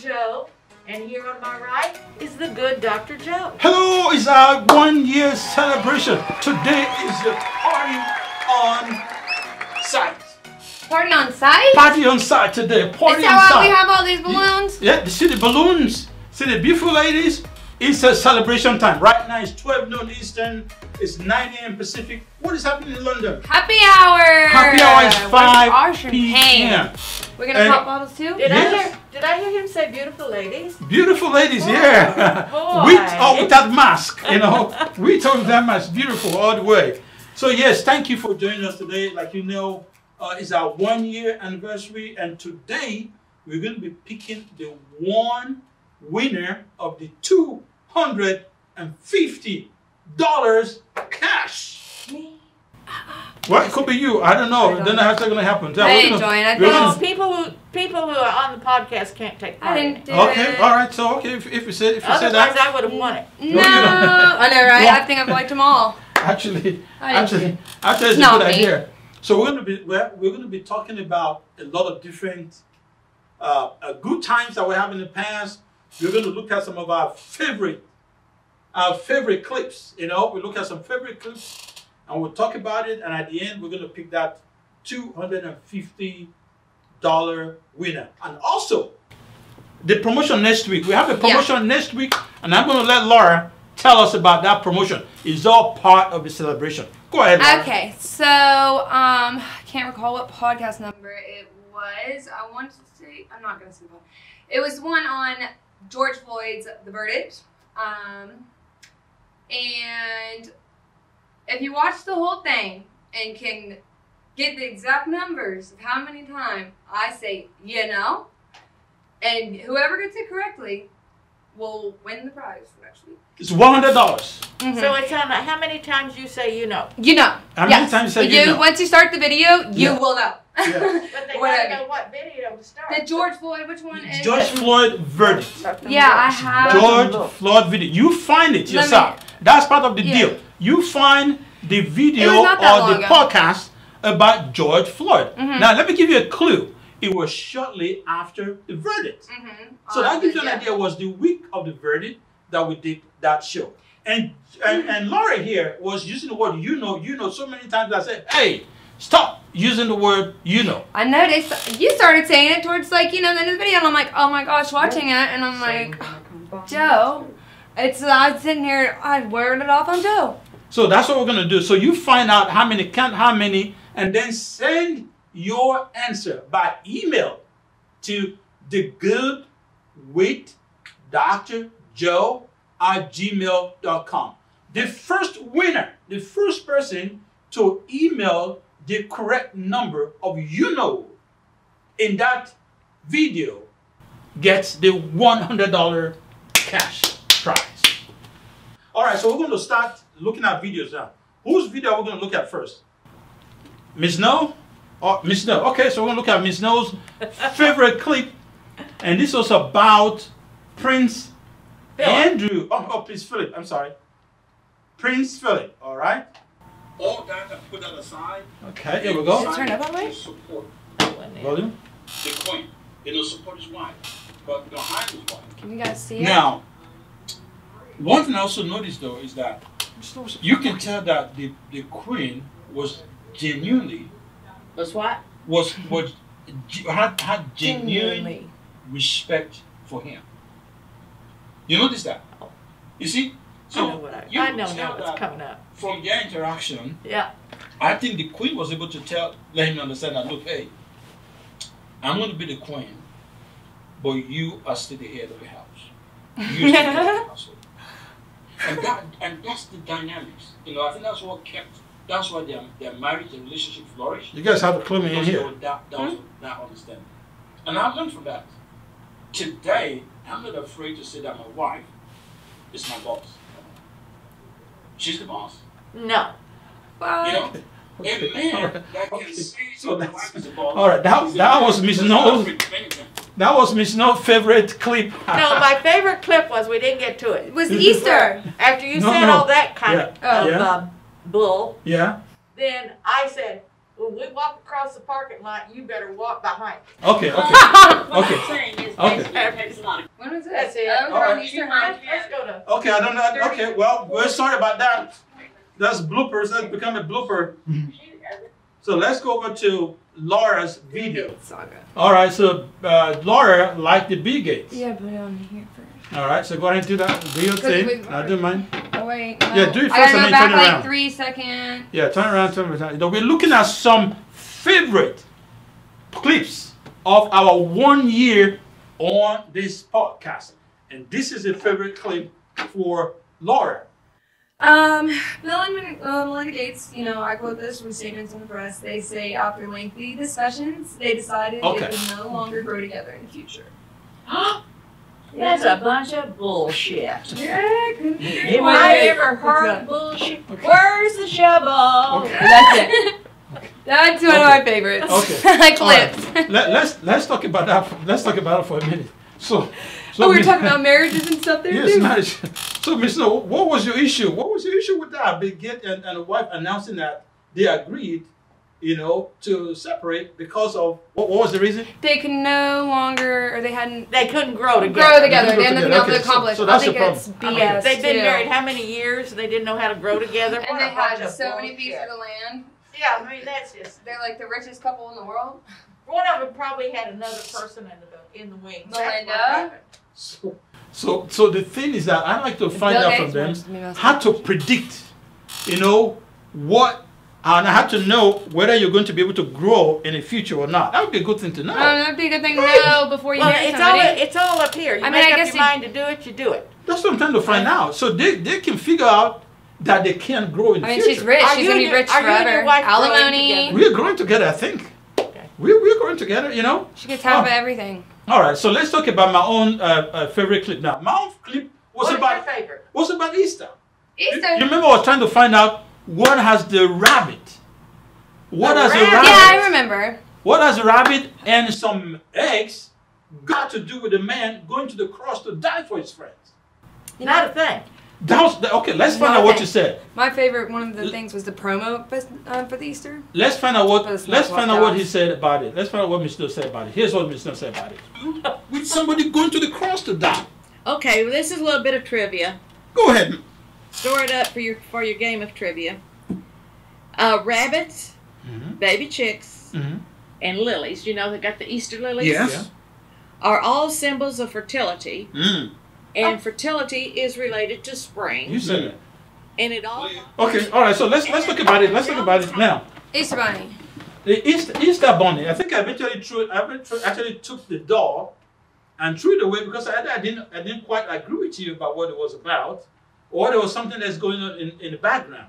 Joe, and here on my right is the good Dr. Joe. Hello, it's our 1 year celebration. Today is the party on site. Party on site? Party on site today. Party Is on that site. why we have all these balloons? Yeah, see the balloons. See the beautiful ladies. It's a celebration time. Right now it's 12 noon Eastern. It's 9 a.m. Pacific. What is happening in London? Happy hour! Happy hour is 5 p.m. We're gonna pop bottles too? Did I hear him say beautiful ladies? Beautiful ladies, yeah. With or without mask, you know. With or without mask, beautiful all the way. So yes, thank you for joining us today. Like you know, it's our 1 year anniversary, and today we're going to be picking the one winner of the $250 cash. Me? Well, it could be you. I don't know. I don't know how it's going to happen. I didn't join. I No, people who are on the podcast can't take part. I didn't do Okay, it. all right. So okay, if you said Otherwise, that, I would have won it. No, I know, right? Well, I think I've liked them all. actually, I it's a not good me. idea. So we're going to be talking about a lot of different good times that we have in the past. We're going to look at some of our favorite clips. You know, we look at some favorite clips and we'll talk about it. And at the end, we're going to pick that $250 winner. And also, the promotion next week. We have a promotion next week, and I'm going to let Laura tell us about that promotion. It's all part of the celebration. Go ahead, Laura. Okay, so I can't recall what podcast number it was. I wanted to say, I'm not gonna say that. It was one on George Floyd's The Verdict. And if you watch the whole thing and can get the exact numbers of how many times I say, you know, and whoever gets it correctly will win the prize for next week. It's $100. Mm-hmm. So it's on how many times you say you know. You know. How many times you say you know? Once you start the video, you will know. Yeah. But they gotta know what video to start. The George Floyd, which one is George Floyd verdict. Yeah, I have. George Floyd video. You find it yourself. That's part of the deal. You find the video or the podcast about George Floyd. Now, let me give you a clue. It was shortly after the verdict. So that gives you an idea. It was the week of the verdict that we did that show. And Laura here was using the word you know so many times. I said, hey, stop using the word you know. I noticed you started saying it towards like, you know, the end of the video, and I'm like, oh my gosh, watching it, and I'm like, Joe, I was sitting here, I worded it off on Joe. So that's what we're gonna do. So you find out how many, count how many, and then send your answer by email to thegoodwithdrjoe@gmail.com. The first winner, the first person to email the correct number of you know in that video gets the $100 cash prize. All right, so we're going to start looking at videos now. Whose video are we going to look at first? Miss No? Oh, Miss No. Okay, so we're going to look at Miss No's favorite clip. And this was about Prince Andrew. Oh, Prince Philip. I'm sorry. Prince Philip. All right. All that and put that aside. Okay, here we go. Turn up all the way. Support. Volume. The Queen. Support his wife. But behind his wife. Can you guys see it? Now, one thing I also noticed though is that you can tell that the Queen was genuinely had genuine respect for him. You notice that? You see? So I know now what's coming up. From their interaction, yeah, I think the Queen was able to let him understand that, look, hey, I'm going to be the Queen, but you are still the head of the house. You still the head of the household. And that's the dynamics. You know, I think that's what that's why their marriage and relationship flourished. You guys have to clue me in here. That understanding. And I've learned from that. Today, I'm not afraid to say that my wife is my boss. She's the boss. No. Well, you know, a man that can say so my wife is the boss. All right, that was Miss No's. That was Miss No's favorite clip. No, my favorite clip was, we didn't get to it. It was Easter. After you said all that kind of bull. Yeah. Then I said, when we walk across the parking lot, you better walk behind. Okay. What Okay. I'm saying is Okay. basically it takes a lot of When was it? That's it. Oh, All we're on right. Easter Hunt. Let's go to. Okay, I don't know. Okay, well, we're sorry about that. That's bloopers. That's become a blooper. So let's go over to Laura's video. Saga. All right, so Laura liked the Bill Gates. Yeah, put it on here first. All right, so go ahead and do that. Do your thing. I'll do mine. Oh wait. Yeah, do it I first gotta and go then back turn it like around. 3 seconds. Yeah, turn around, turn around. You know, we're looking at some favorite clips of our 1 year on this podcast. And this is a favorite clip for Laura. Bill and Melinda Gates, you know, I quote this from statements in the press. They say after lengthy discussions, they decided Okay. they would no longer grow together in the future. That's a bunch of bullshit. Yeah, Have I ever heard bullshit? Where's the shovel? Okay. That's it. That's one of my favorites. Okay. Clips. All right. Let's talk about that. Let's talk about it for a minute. So Oh, we were Miss- talking about marriages and stuff there Yes, too. nice. So, Miss Snow, what was your issue? What was your issue with that? Bill Gates and the wife announcing that they agreed, you know, to separate because of what was the reason? They can no longer, or they hadn't They couldn't grow together. grow together. They They had couldn't nothing grow else to together. Okay, accomplish. so I that's think the it's problem. BS. Okay. They've been too. married how many years? They didn't know how to grow together. And What they a bunch had of so many bullshit. pieces of land. Yeah, I mean that's just. They're like the richest couple in the world. One of them probably had another person in the wings. That's what Melinda? happened. So the thing is that I like to find Bill out Gates from them wants to be most how to predict, you know, what, and I have to know whether you're going to be able to grow in the future or not. That would be a good thing to know. That'd be a good thing to know before you Well, marry it's somebody. all up here. You I mean, make I up guess your it- mind to do it, you do it. That's what I'm trying to find out. So they can figure out that they can grow in the I mean, future. she's rich. Are She's you gonna be and rich your- are you and your forever. wife growing Alimony. together? We're growing together, I think. Okay. We're growing together, you know. She gets half Oh. of everything. All right, so let's talk about my own favorite clip now. My own clip was What's about your favorite? Easter. You Easter. remember I was trying to find out what has the rabbit? What The has a rabbit? rabbit? Yeah, I remember. What has a rabbit and some eggs got to do with a man going to the cross to die for his friends? Not a thing. That was okay. Let's find out what you said. My favorite, one of the things was the promo for the Easter. Let's find out what. For the Let's Snuff find out what Walk he said about it. Let's find out what Mr. said about it. Here's what Mr. said about it. With somebody going to the cross to die. Okay, well, this is a little bit of trivia. Go ahead. Store it up for your game of trivia. Rabbits, Mhm. baby chicks, Mm-hmm. and lilies. You know they got the Easter lilies. Yes. Are all symbols of fertility, Mm. and fertility is related to spring. You said it. And it all. Okay. All right. So let's talk about it. Let's talk about it now. Easter Bunny. The Easter bunny. I think I actually took the doll and threw it away because I didn't quite agree with you about what it was about, or there was something that's going on in the background.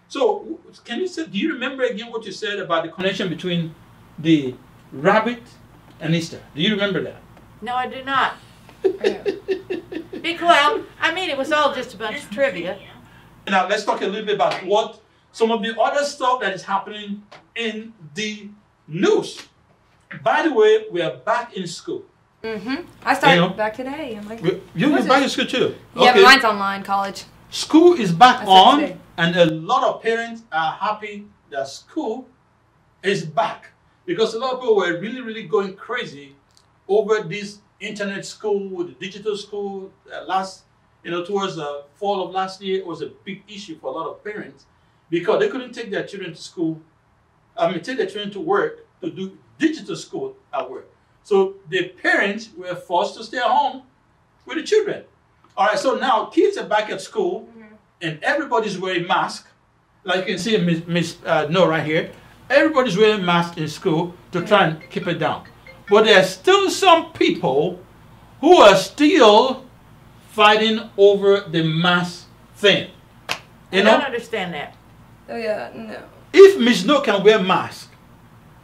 So can you say? Do you remember again what you said about the connection between the rabbit and Easter? Do you remember that? No, I do not. Well, I mean, it was all just a bunch of trivia. Now let's talk a little bit about what some of the other stuff that is happening in the news. By the way, we are back in school. I started You know, back today. I'm like, You're What's back it? in school too. yeah, but mine's online, college. School is back That's what on, today. and a lot of parents are happy that school is back because a lot of people were really, really going crazy over this internet school, the digital school. Towards the fall of last year, it was a big issue for a lot of parents because they couldn't take their children to school. Take their children to work to do digital school at work. So the parents were forced to stay at home with the children. All right, so now kids are back at school, and everybody's wearing masks. Like you can see Miss No right here. Everybody's wearing masks in school to try and keep it down. But there are still some people who are still fighting over the mask thing. I You don't know, understand that. Oh yeah, no. if Miss No can wear mask,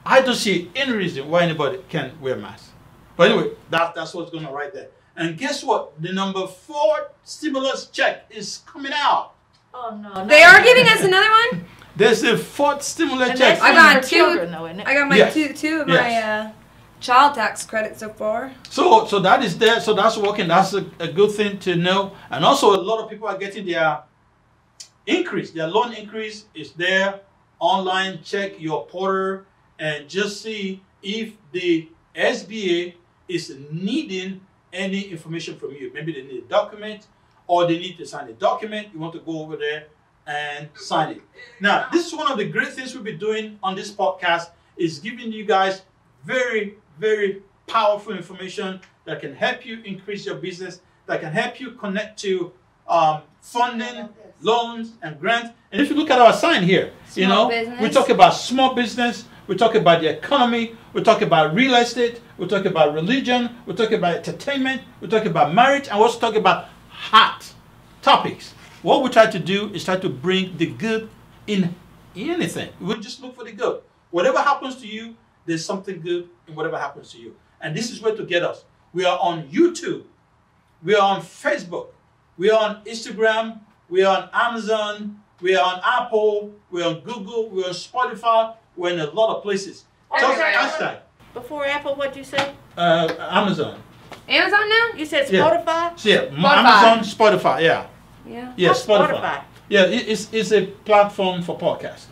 I don't see any reason why anybody can wear mask. But anyway, that's what's going on right there. And guess what? The number 4 stimulus check is coming out. Oh no. They are giving us another one. There's a 4th stimulus And check. that's I for got your 2. children, though, isn't it? I got my Yes. two of Yes. my child tax credit so far. So that is there. So that's working. That's a good thing to know. And also, a lot of people are getting their increase. Their loan increase is there online, check your portal, and just see if the SBA is needing any information from you. Maybe they need a document, or they need to sign a document. You want to go over there and sign it. Now, this is one of the great things we'll be doing on this podcast, is giving you guys very, very powerful information that can help you increase your business, that can help you connect to funding, loans, and grants. And if you look at our sign here, Small business. we talk about small business, we talk about the economy, we talk about real estate, we talk about religion, we talk about entertainment, we talk about marriage, and we also talk about hot topics. What we try to do is try to bring the good in anything. We just look for the good. Whatever happens to you, there's something good in whatever happens to you. And this is where to get us. We are on YouTube. We are on Facebook. We are on Instagram. We are on Amazon. We are on Apple. We are on Google. We are on Spotify. We're in a lot of places. Just Everywhere. hashtag Before Apple, what'd you say? Amazon. Amazon now? You said Yeah. Spotify? So yeah, Spotify. Amazon, Spotify. Yeah. Yeah. Yeah, What's Spotify. Yeah, it's a platform for podcasts.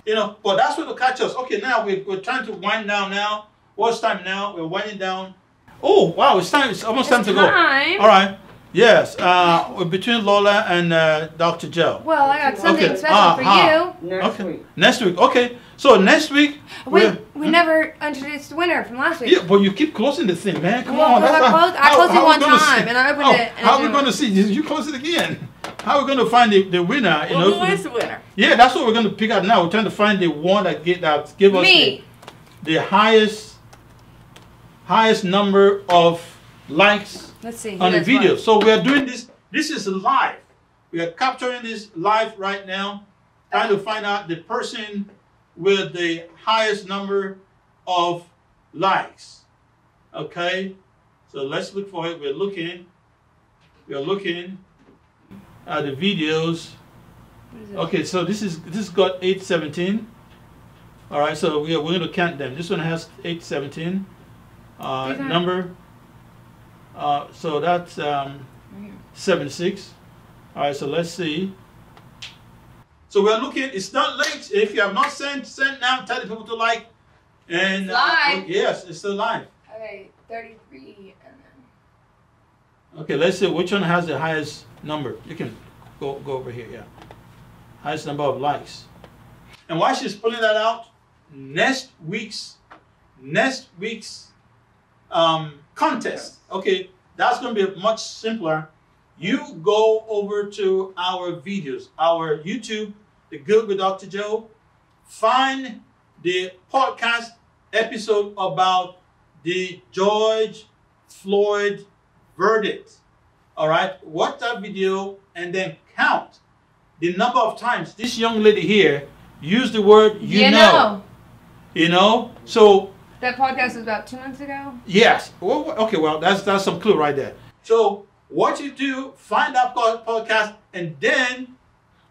But that's where to catch us. Okay, now we're trying to wind down now. What's time now? We're winding down. Oh, wow, it's time. It's almost time to go. Time. All right. Yes, we're between Lola and Dr. Joe. Well, I got something Okay. special for you. Next week. Next week. Okay. So next week. Wait, we never introduced the winner from last week. Yeah, but you keep closing the thing, man. Come Well, on. because I closed it how one we gonna time, see- and I opened it, and How it are we didn't going to see? You close it again. How are we going to find the winner? Well, who is the winner? Yeah, that's what we're going to pick out now. We're trying to find the one that give us Me. the highest number of likes Let's see. who on the does video. what. So we are doing this. This is live. We are capturing this live right now, trying to find out the person with the highest number of likes. Okay, so let's look for it. We are looking at the videos. What is it? Okay, so this got 817. All right, so we're going to count them. This one has 817 Okay. number. So that's Right here. 76. All right, so let's see. So we're looking. It's not late. If you have not sent now. Tell the people to like. And It's live. yes, it's still live. Okay, 33, and then. Okay, let's see which one has the highest number. You can go over here. Yeah, highest number of likes. And while she's pulling that out, next week's contest. Okay, that's going to be much simpler. You go over to our videos, our YouTube, The Good with Dr. Joe. Find the podcast episode about the George Floyd verdict. All right, watch that video and then count the number of times this young lady here used the word you know. You know, so That podcast was about 2 months ago. yes. Well, okay, well, that's some clue right there. So what you do, find that podcast, and then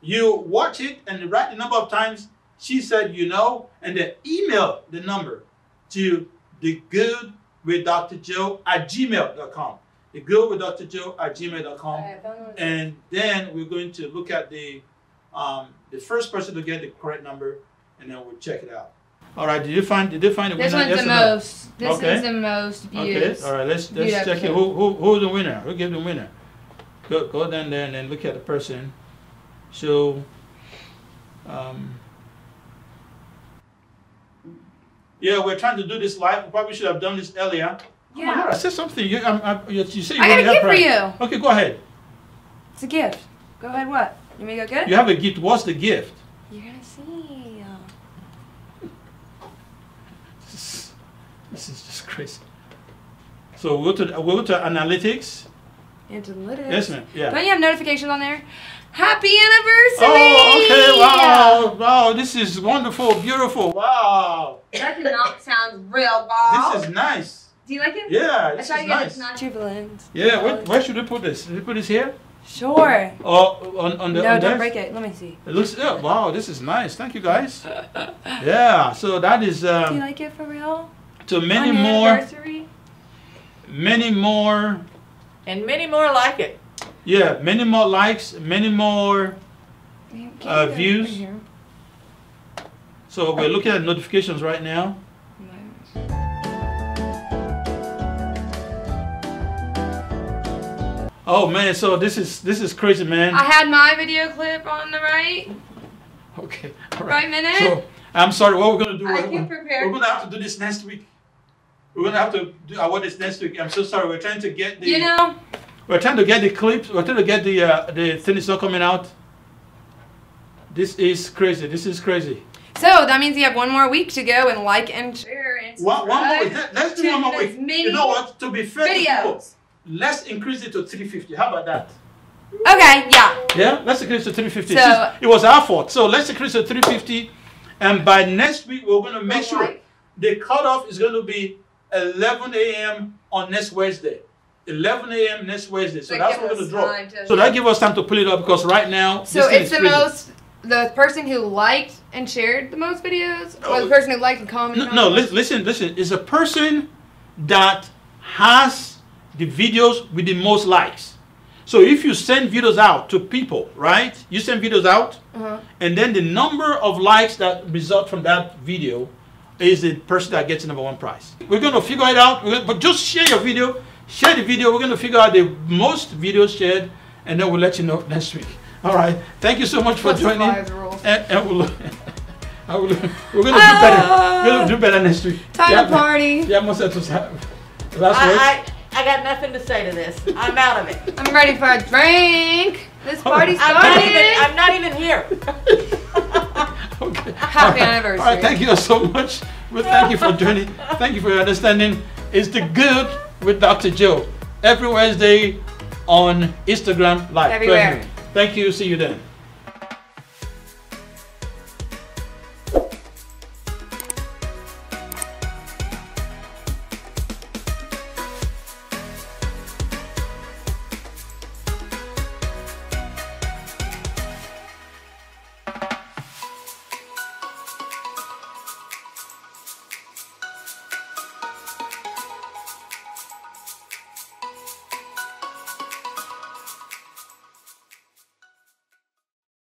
you watch it and write the number of times she said you know, and then email the number to thegoodwithdrjoe@gmail.com. thegoodwithdrjoe@gmail.com. Alright, found one. And then we're going to look at the first person to get the correct number, and then we'll check it out. All right, did they find the This winner? one's Yes the or no? most. This Okay. is the most views. Okay, all right, let's Viewed check it. episode. Who's the winner? Who gave the winner? Go down there and then look at the person. So, yeah, we're trying to do this live. We probably should have done this earlier. Oh my God, I Yeah. said something. You say you I got a already have gift for right. you. Okay, go ahead. It's a gift. Go ahead. What? You want me to go get it? You have a gift. What's the gift? You're gonna see. This is just crazy. So we'll go to analytics. Analytics. Yes, ma'am. Yeah. Don't you have notifications on there? Happy anniversary! Oh, okay. Wow. Wow. This is wonderful. Beautiful. Wow. That did not sound real, Bob. This is nice. Do you like it? Yeah, I this tried is to get nice. it not too blend. Yeah, where should we put this? Should we put this here? Sure. Or on the No, on don't this? break it. Let me see. It looks, yeah, wow, this is nice. Thank you, guys. Yeah, so that is Do you like it for real? to many On your more, anniversary? many more, And many more like it. yeah, many more likes, many more. Can you get it views? over here? So we're looking at notifications right now. Oh man, so this is crazy, man. I had my video clip on the right. Okay, all Right minute. So I'm sorry. What we're gonna do? I came prepared. We're gonna have to do this next week. We're gonna have to do this next week. I'm so sorry. We're trying to get the. You know. We're trying to get the clips. We're trying to get the thing is not coming out. This is crazy. This is crazy. So that means you have one more week to go and like and share and One more week. Let's do one more week. You know what? To be fair to people, let's increase it to 350. How about that? Okay, yeah. Yeah, let's increase it to 350. So, it was our fault. So let's increase it to 350. And by next week, we're going to make sure the cutoff is going to be 11 a.m. on next Wednesday. 11 a.m. next Wednesday. So that's what we're going to draw. So that gives us time to pull it up because right now, so it's the person who liked and shared the most videos, or the person who liked and commented? No, listen. It's a person that has the videos with the most likes. So if you send videos out to people, right? You send videos out, and then the number of likes that result from that video is the person that gets the #1 prize. We're going to figure it out, but just share your video. Share the video. We're going to figure out the most videos shared, and then we'll let you know next week. All right. Thank you so much for joining. And we're going to do better. We're going to do better next week. Time to party. Yeah, last words. I got nothing to say to this. I'm out of it. I'm ready for a drink. This party's started. I'm not even here. Okay. Happy anniversary. All right, thank you so much. Well, thank you for joining. Thank you for your understanding. It's The Good with Dr. Joe. Every Wednesday on Instagram Live. Everywhere. Thank you. See you then.